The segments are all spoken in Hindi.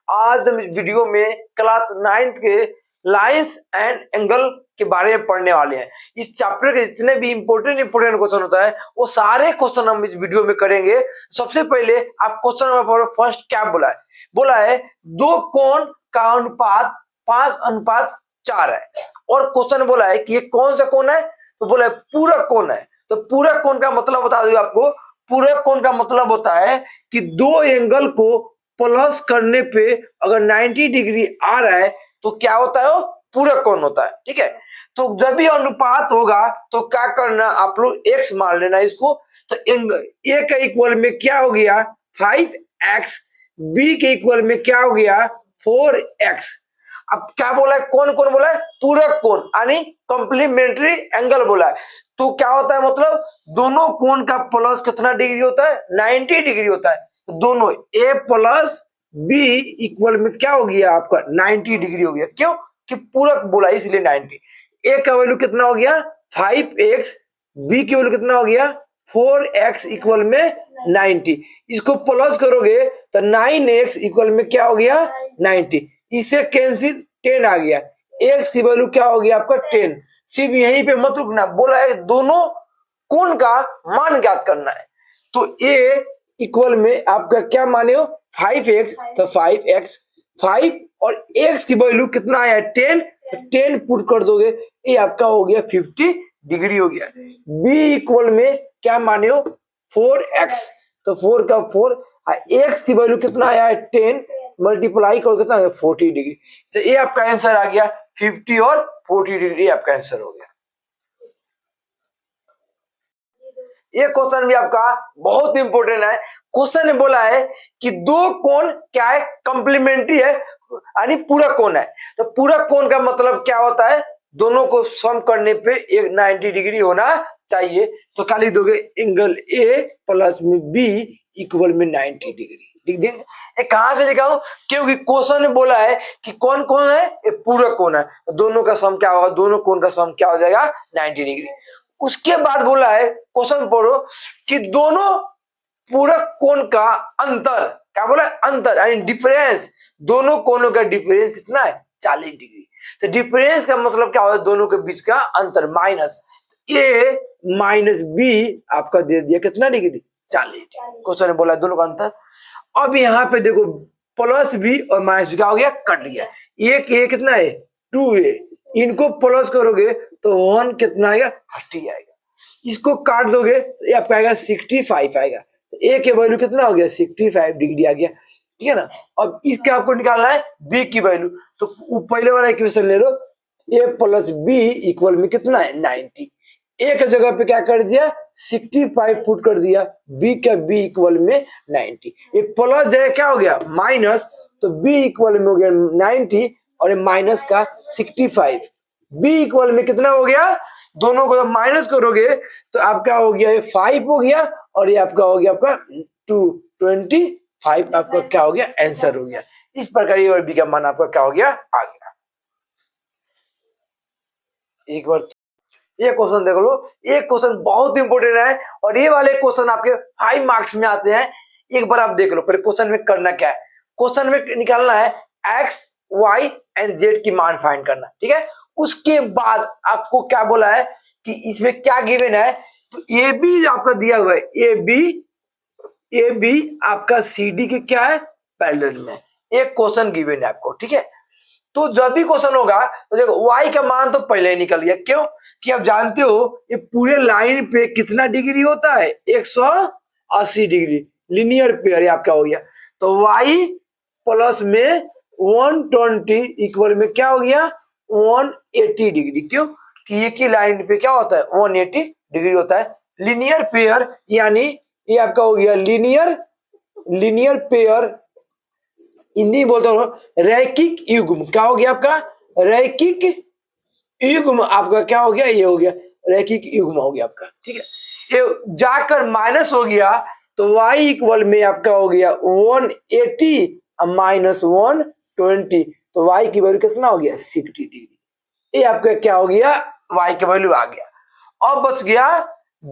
आज हम इस वीडियो में क्लास 9th के लाइन्स एंड एंगल के बारे में पढ़ने वाले हैं। इस चैप्टर के जितने भी इंपॉर्टेंट क्वेश्चन होता है वो सारे क्वेश्चन हम इस वीडियो में करेंगे। सबसे पहले आप क्वेश्चन नंबर फर्स्ट क्या बोला है दो कोण का अनुपात 5:4 है। और क्वेश्चन बोला है कि ये कौन सा कोण है, तो बोला है पूरक कोण है। तो पूरक कोण का मतलब बता दूं आपको, पूरक कोण का मतलब होता है कि दो एंगल को प्लस करने पे अगर 90 डिग्री आ रहा है तो क्या होता है, वो पूरक कोण होता है। ठीक है, तो जब भी अनुपात होगा तो क्या करना, आप लोग x मान लेना इसको। तो एंगल a का इक्वल में क्या हो गया 5x, b के इक्वल में क्या हो गया 4x। अब क्या बोला है, कौन कौन बोला है, पूरक कोण यानी कॉम्प्लीमेंट्री एंगल बोला है। तो क्या होता है, मतलब दोनों कोण का प्लस कितना डिग्री होता है, 90 डिग्री होता है। दोनों a प्लस b इक्वल में क्या हो गया आपका 90 डिग्री हो गया। क्यों कि पूरक बोला इसलिए 90। a का वैल्यू कितना हो गया 5x, b की वैल्यू कितना हो गया 4x इक्वल में 90। इसको प्लस करोगे तो 9x इक्वल में क्या हो गया 90। इसे कैंसिल 10 आ गया, x की वैल्यू क्या हो गया आपका 10। सिर्फ यहीं पे मत रुकना, बोला है दोनों कोण का मान ज्ञात करना है। तो a इक्वल में आपका क्या माने हो 5x, तो 5x 5 और x की वैल्यू कितना आया 10, तो 10 पुट कर दोगे ये आपका हो गया 50 डिग्री हो गया। b इक्वल में क्या माने हो 4x, तो 4 का 4, x की वैल्यू कितना आया है 10, मल्टीप्लाई करो कितना 40 डिग्री। तो ये आपका आंसर आ गया 50 और 40 डिग्री आपका आंसर हो गया। ये क्वेश्चन भी आपका बहुत इंपॉर्टेंट है। क्वेश्चन ने बोला है कि दो कोण क्या है, कॉम्प्लीमेंट्री है यानी पूरक कोण है। तो पूरक कोण का मतलब क्या होता है, दोनों को सम करने पे एक 90 डिग्री होना चाहिए। तो क्या लिख दोगे, एंगल ए प्लस में बी इक्वल में 90 डिग्री लिख देंगे। ये कहां से लिखा हूं, क्योंकि क्वेश्चन ने बोला है कि कौन कौन है, ये पूरक कोण है। दोनों का सम क्या होगा, दोनों कोण का सम क्या हो जाएगा 90 डिग्री। उसके बाद बोला है क्वेश्चन पढ़ो कि दोनों पूरक कोण का अंतर, क्या बोला है अंतर यानी डिफरेंस, दोनों कोणों का डिफरेंस कितना है 40 डिग्री। तो डिफरेंस का मतलब क्या होता है, दोनों के बीच का अंतर माइनस ए माइनस बी आपका दे दिया कितना डिग्री 40 डिग्री। क्वेश्चन ने बोला दोनों का अंतर। अब यहाँ पे देखो प्लस बी और माइनस बी क्या हो गया कट गया, एक ए कितना है 2a, इनको प्लस करोगे तो 1 कितना आएगा 30 आएगा। इसको काट दोगे तो ये आपका आएगा 65 आएगा। तो ए के वैल्यू कितना हो गया 65 डिग्री आ गया। ठीक है ना। अब इसका आपको निकालना है बी की वैल्यू, तो पहले वाला इक्वेशन ले लो, ए प्लस बी इक्वल में कितना है 90। ए के जगह पे क्या कर दिया 65 पुट कर दिया, बी का बी इक्वल में 90। ये प्लस जगह क्या हो गया माइनस, तो बी इक्वल में हो गया 90 और ये माइनस का 65। बी इक्वल में कितना हो गया, दोनों को माइनस करोगे तो आपका हो गया ये 5 हो गया और ये आपका हो गया आपका 225 आपका क्या हो गया आंसर हो गया। इस प्रकार ये और बी का मान आपका क्या हो गया आ गया। एक बार ये क्वेश्चन देख लो, ये क्वेश्चन बहुत इंपॉर्टेंट है और ये वाले क्वेश्चन आपके 5 मार्क्स में आते हैं। एक बार आप देख लो पहले क्वेश्चन में करना क्या है। क्वेश्चन में निकालना है x y एंड z की मान फाइंड करना। ठीक है, उसके बाद आपको क्या बोला है कि इसमें क्या गिवन है, तो ए बी आपका दिया हुआ है, ए बी आपका सी डी के क्या है पैरेलल में, एक क्वेश्चन गिवन है आपको। ठीक है, तो जब भी क्वेश्चन होगा तो देखो y का मान तो पहले ही निकल गया, क्यों कि आप जानते हो ये पूरे लाइन पे कितना डिग्री होता है 180 डिग्री लीनियर पेयर आपका हो गया। तो y प्लस में 120 इक्वल में क्या हो गया 180 डिग्री, क्यों कि एक ही लाइन पे क्या होता है 180 डिग्री होता है। लीनियर पेयर यानी ये आपका हो गया लीनियर पेयर, हिंदी बोलता हूं रैखिक युग्म। क्या हो गया आपका रैखिक युग्म, आपका क्या हो गया ये हो गया रैखिक युग्म हो गया आपका। ठीक है, ये जाकर माइनस हो गया तो y इक्वल में आपका हो गया 180 माइनस 120, तो y की वैल्यू कितना हो गया 60 डिग्री। ये आपका क्या हो गया y की वैल्यू आ गया। अब बच गया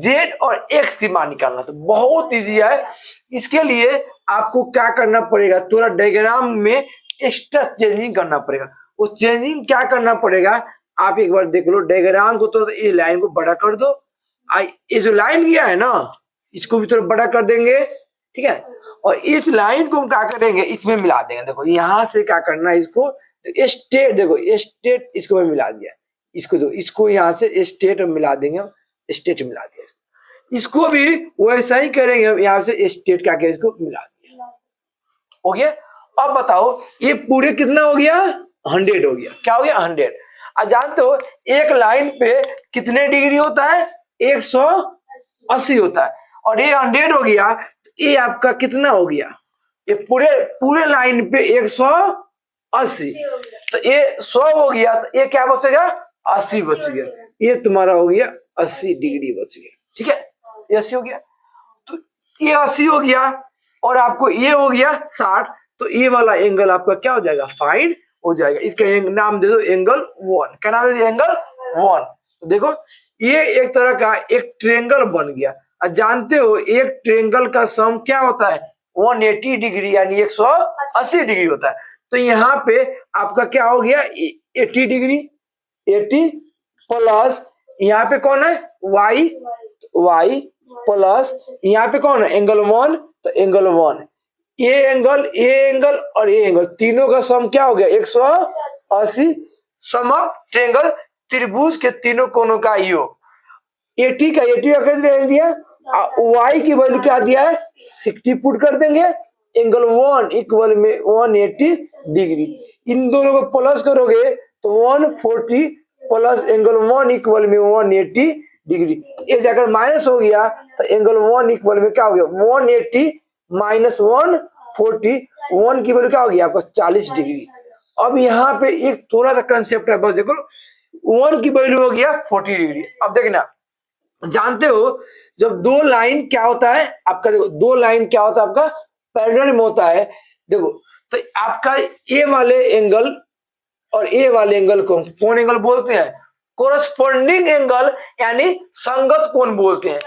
z और x की मान निकालना, तो बहुत इजी है। इसके लिए आपको क्या करना पड़ेगा, थोड़ा डायग्राम में एक्स्ट्रा चेंजिंग करना पड़ेगा। वो चेंजिंग क्या करना पड़ेगा, आप एक बार देख लो डायग्राम को, तो ये लाइन को बड़ा कर दो, ये जो लाइन गया है ना इसको भी थोड़ा बड़ा कर देंगे, ठीक है। और इस लाइन को हम क्या करेंगे, इसमें मिला देंगे। देखो यहाँ से क्या करना है, इसको स्टेट, देखो स्टेट इसको में मिला दिया, इसको दो, इसको यहाँ से स्टेट में मिला देंगे, स्टेट मिला दिया। इसको भी वैसा ही करेंगे, यहाँ से स्टेट क्या किया, इसको मिला दिया, हो गया। अब बताओ ये पूरे कितना हो गया, 100 हो गया। क्या हो गया, 100। अब जानते हो एक लाइन पे कितने डिग्री होता है, 180 होता है, और ये 100 हो गया, तो ये आपका कितना हो गया, ये पूरे पूरे लाइन पे 180, तो ये 100 हो गया, तो ये क्या बचेगा, 80 बच गया। ये तुम्हारा हो गया 80 डिग्री बच गया, ठीक है। ये 80 हो गया, तो ये 80 हो गया, और आपको ये हो गया 60, तो ये वाला एंगल आपका क्या हो जाएगा, फाइंड हो जाएगा। इसका नाम दे दो एंगल 1। क्या नाम है, एंगल 1। तो देखो ये एक तरह का एक ट्रायंगल बन गया। जानते हो एक ट्रायंगल का सम क्या होता है, 180 डिग्री यानी 180 डिग्री होता है। तो यहाँ पे आपका क्या हो गया, 80 डिग्री, 80 प्लस यहाँ पे कौन है, y, y प्लस यहाँ पे कौन है, एंगल 1, तो एंगल 1, ये एंगल और ये एंगल, तीनों का सम क्या हो गया, 180। सम ऑफ ट्रायंगल, त्रिभुज के तीनों कोनों का योग। 80 का 80 का कितना दिया, y की वैल्यू क्या दिया है, 60 पुट कर देंगे, एंगल 1 इक्वल में 180 डिग्री, इन दोनों को प्लस करोगे तो 140 प्लस एंगल 1 इक्वल में 180 डिग्री, ये जाकर माइनस हो गया, तो एंगल 1 इक्वल में क्या हो गया, 180 माइनस 140, 1 की वैल्यू क्या हो गया आपका 40 डिग्री। अब यहाँ पे एक थोड़ा सा कंसेप्ट है, बस देखो 1 की वैल्यू हो गया 40 डिग्री। अब देखना, जानते हो जब दो लाइन क्या होता है आपका, देखो दो लाइन क्या होता है आपका, पैरेलल में होता है। देखो तो आपका ए वाले एंगल और ए वाले एंगल को कौन एंगल बोलते हैं, कोरस्पोंडिंग एंगल यानी संगत कोण बोलते हैं।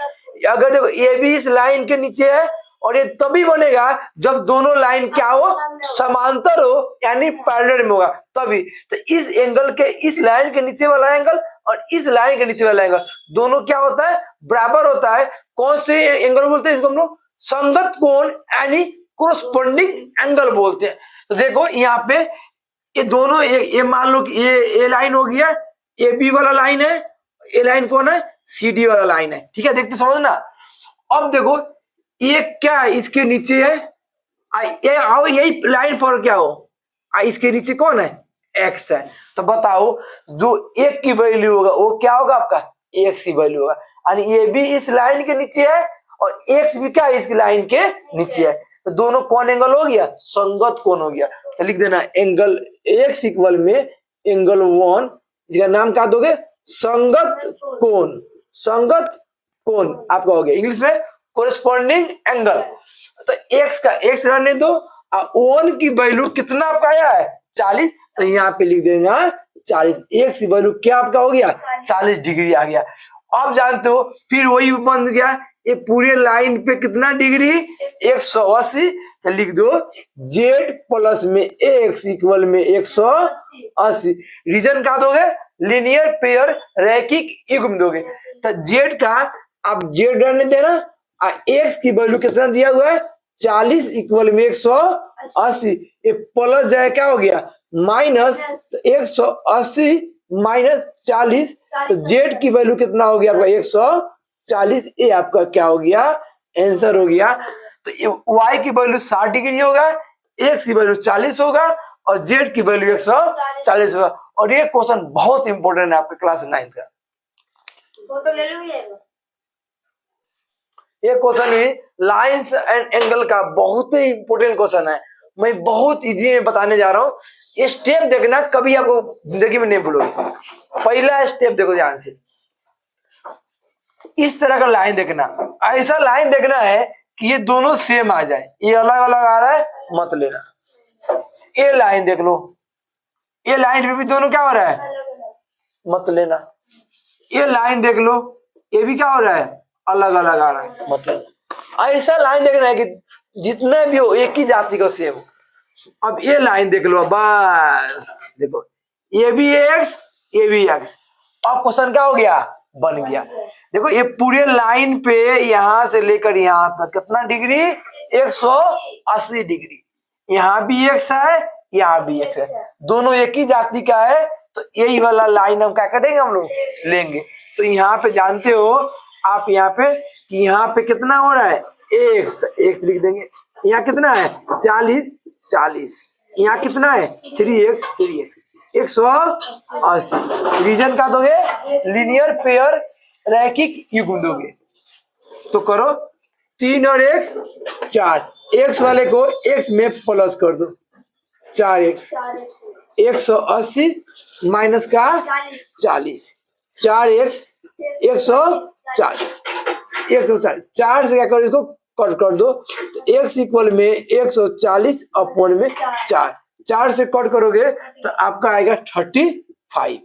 अगर देखो ये भी इस लाइन के नीचे है, और ये तभी बनेगा जब दोनों लाइन क्या हो, समांतर हो यानी पैरेलल में होगा तभी। तो इस एंगल के, इस लाइन के नीचे वाला एंगल और इस लाइन के नीचे वाला एंगल दोनों क्या होता है, बराबर होता है। कौन से एंगल बोलते हैं इसको हम लोग, संगत कोण यानी कोरस्पोंडिंग एंगल बोलते हैं। तो देखो यहाँ पे ये दोनों, ये मान लो कि ये लाइन हो गया, ए बी वाला लाइन है, ये लाइन कौन है, सी डी वाला लाइन है, ठीक है। देखते समझना। अब देखो ये क्या है, इसके नीचे है, ये आओ यही लाइन पर क्या हो, इसके नीचे कौन है, एक्स है। तो बताओ जो एक की वैल्यू होगा वो क्या होगा आपका, एक्स की वैल्यू होगा, यानी ये भी इस लाइन के नीचे है और एक्स भी क्या है, इस लाइन के नीचे है। तो दोनों कौन एंगल हो गया, संगत कोण हो गया। तो लिख देना एंगल एक्स इक्वल में एंगल 1, इसका नाम क्या दोगे, संगत कोण। संगत कोण आपका हो गया, इंग्लिश में कोरस्पोंडिंग एंगल। तो एक्स का एक्स रहने दो, 1 की वैल्यू कितना आपका आया है, 40, तो यहाँ पे लिख देना 40। एक्स की वैल्यू क्या आपका हो गया, 40 डिग्री आ गया। अब जानते हो फिर वही बन गया, ये पूरे लाइन पे कितना डिग्री, 180, तो लिख दो जेड प्लस में एक्स इक्वल में 180। रीजन क्या दोगे, लीनियर पेयर रैखिक युग्म दोगे। तो जेड का आप जेड रहने देना, एक्स की वैल्यू कितना दिया हुआ है, 40 इक्वल में 180, ये प्लस जाए क्या हो गया माइनस, तो 180 माइनस 40, तो जेड की वैल्यू कितना हो गया आपका 140, ये आपका क्या हो गया, आंसर हो गया। तो वाई की वैल्यू 60 डिग्री होगा, एक्स की वैल्यू 40 होगा और जेड की वैल्यू 140 होगा। और ये क्वेश्चन बहुत इंपॉर्टेंट है आपके क्लास 9 का। फोटो ले लो, ये क्वेश्चन भी लाइंस एंड एंगल का बहुत ही इंपॉर्टेंट क्वेश्चन है। मैं बहुत इजी में बताने जा रहा हूँ, ये स्टेप देखना, कभी आपको जिंदगी में नहीं भूलोगे। पहला स्टेप देखो ध्यान से, इस तरह का लाइन देखना, ऐसा लाइन देखना है कि ये दोनों सेम आ जाए, ये अलग अलग आ रहा है मत लेना। ये लाइन देख लो, ये लाइन पे भी दोनों क्या हो रहा है, मत लेना। ये लाइन देख लो, ये भी क्या हो रहा है, अलग अलग आ रहा है, मतलब ऐसा लाइन देखना है कि जितने भी हो एक ही जाति का सेम। अब ये लाइन देख लो, बस देखो, ये भी एक्स, ये भी एक्स। अब क्वेश्चन क्या हो गया, बन गया। देखो ये पूरे लाइन पे यहां से लेकर यहां तक कितना डिग्री, 180 डिग्री। यहाँ भी एक्स है, यहाँ भी एक्स है, दोनों एक ही जाति का है, तो यही वाला लाइन हम क्या करेंगे, हम लोग लेंगे। तो यहाँ पे जानते हो आप, यहाँ पे कि यहाँ पे कितना हो रहा है, एक्स, तो एक्स लिख देंगे। यहाँ कितना है, 40, 40। यहाँ कितना है, 3x, 3x, 180। रीजन का दोगे, लीनियर पेयर रैखिक युग्म दोगे। तो करो, 3 और 1 4, एक्स वाले को एक्स में प्लस कर दो, 4x, 180 माइनस का 40, 4x 140, 140, 4 से क्या करो, इसको कट कर दो, तो x इक्वल में 140 अपॉन में 4, 4 से कट करोगे तो आपका आएगा 35।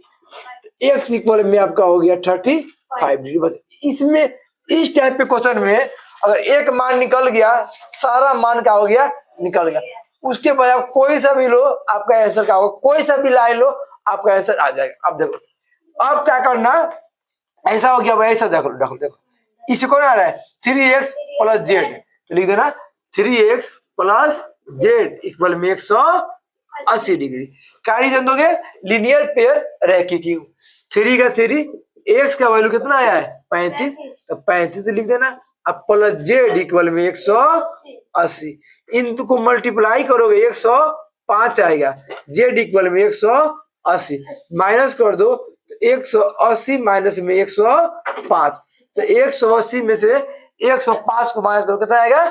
x इक्वल में आपका हो गया 35 डिग्री। बस इसमें, इस टाइप के क्वेश्चन में अगर एक मान निकल गया, सारा मान क्या हो गया, निकल गया। उसके बाद आप कोई सा भी लो, आपका आंसर क्या होगा, कोई सा भी लाइन लो, आपका आंसर आ जाएगा। अब देखो, अब क्या करना, ऐसा हो गया भाई, ऐसा देखो देखो देखो, इससे कौन आ रहा है, 3x प्लस जेड, तो लिख देना 3x प्लस जेड इक्वल में 180 डिग्री। क्या रीजन दोगे, लीनियर पेयर रैखिक युग्म। 3 का 3, x का वैल्यू कितना आया है, 35, तो 35 लिख देना। अब प्लस जेड इक्वल में 180, इन को मल्टीप्लाई करोगे 105 आएगा, जेड इक्वल में 180 माइनस कर दो, तो 180 माइनस में 105, तो 180 में से 105 को माइनस करो, कितना आएगा,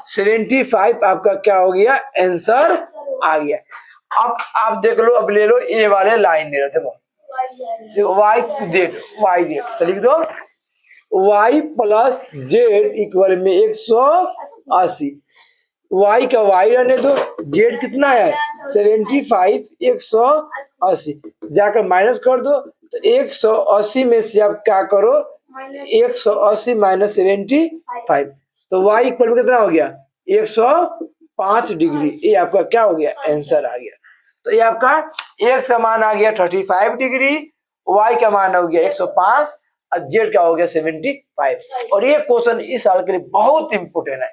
75। आपका क्या हो गया, आंसर आ गया। अब आप देख लो, अब ले लो ये वाले लाइन ले लो, देखो वाई जेड, वाई जेड, तो लिख दो y प्लस जेड इक्वल में 180, y का y रहने दो, z कितना है 75, 180 जाकर माइनस कर दो, तो 180 में से आप क्या करो, 180 माइनस 75, तो y इक्वल में कितना हो गया, 105 डिग्री। ये आपका क्या हो गया, आंसर आ गया। तो ये आपका x का मान आ गया 35 डिग्री, y का मान हो गया 105 और z का हो गया 75। और ये क्वेश्चन इस साल के लिए बहुत इंपोर्टेंट है।